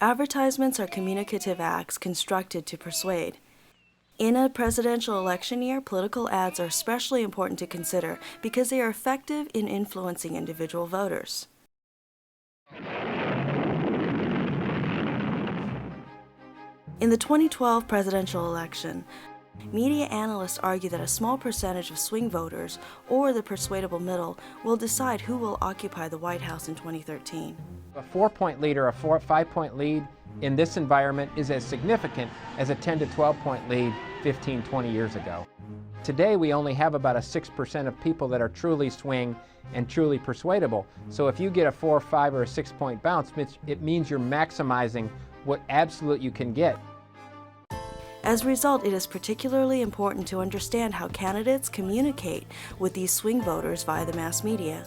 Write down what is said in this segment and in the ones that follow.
Advertisements are communicative acts constructed to persuade. In a presidential election year, political ads are especially important to consider because they are effective in influencing individual voters. In the 2012 presidential election, media analysts argue that a small percentage of swing voters, or the persuadable middle, will decide who will occupy the White House in 2013. A 4-point lead or a 5-point lead in this environment is as significant as a 10 to 12-point lead 15, 20 years ago. Today we only have about a 6% of people that are truly swing and truly persuadable. So if you get a 4, 5, or a 6-point bounce, it means you're maximizing what absolute you can get. As a result, it is particularly important to understand how candidates communicate with these swing voters via the mass media.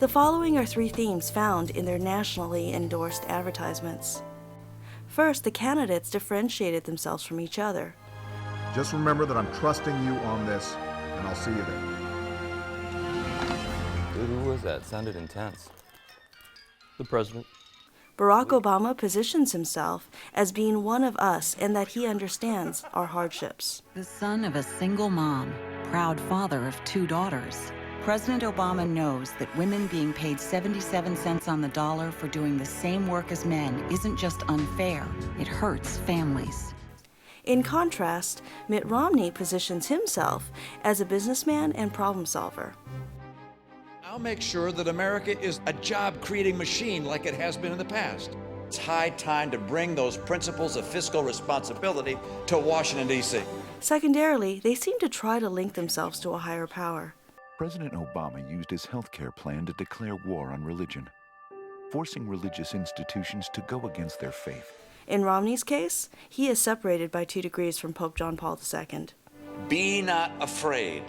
The following are 3 themes found in their nationally endorsed advertisements. First, the candidates differentiated themselves from each other. Just remember that I'm trusting you on this, and I'll see you there. Dude, who was that? Sounded intense. The president. Barack Obama positions himself as being one of us and that he understands our hardships. The son of a single mom, proud father of 2 daughters, President Obama knows that women being paid 77 cents on the dollar for doing the same work as men isn't just unfair, it hurts families. In contrast, Mitt Romney positions himself as a businessman and problem solver. I'll make sure that America is a job-creating machine like it has been in the past. It's high time to bring those principles of fiscal responsibility to Washington, D.C. Secondarily, they seem to try to link themselves to a higher power. President Obama used his health care plan to declare war on religion, forcing religious institutions to go against their faith. In Romney's case, he is separated by 2 degrees from Pope John Paul II. Be not afraid.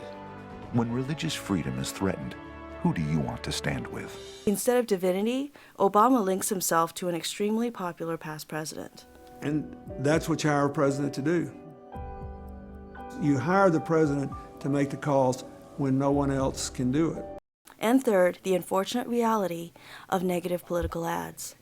When religious freedom is threatened, who do you want to stand with? Instead of divinity, Obama links himself to an extremely popular past president. And that's what you hire a president to do. You hire the president to make the calls when no one else can do it. And third, the unfortunate reality of negative political ads.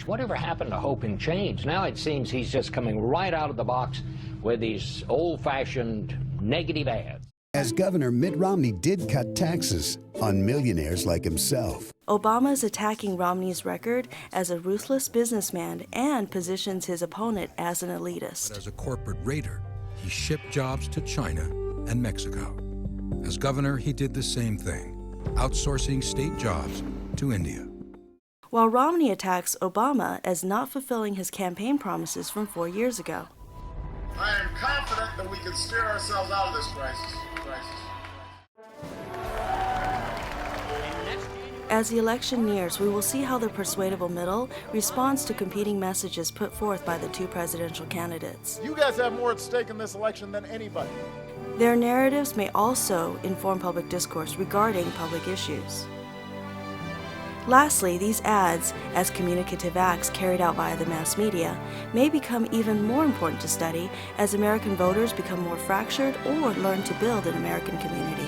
Whatever happened to hope and change? Now it seems he's just coming right out of the box with these old-fashioned negative ads. As governor, Mitt Romney did cut taxes on millionaires like himself. Obama is attacking Romney's record as a ruthless businessman and positions his opponent as an elitist. But as a corporate raider, he shipped jobs to China and Mexico. As governor, he did the same thing, outsourcing state jobs to India. While Romney attacks Obama as not fulfilling his campaign promises from 4 years ago. I am confident that we can steer ourselves out of this crisis. As the election nears, we will see how the persuadable middle responds to competing messages put forth by the 2 presidential candidates. You guys have more at stake in this election than anybody. Their narratives may also inform public discourse regarding public issues. Lastly, these ads, as communicative acts carried out via the mass media, may become even more important to study as American voters become more fractured or learn to build an American community.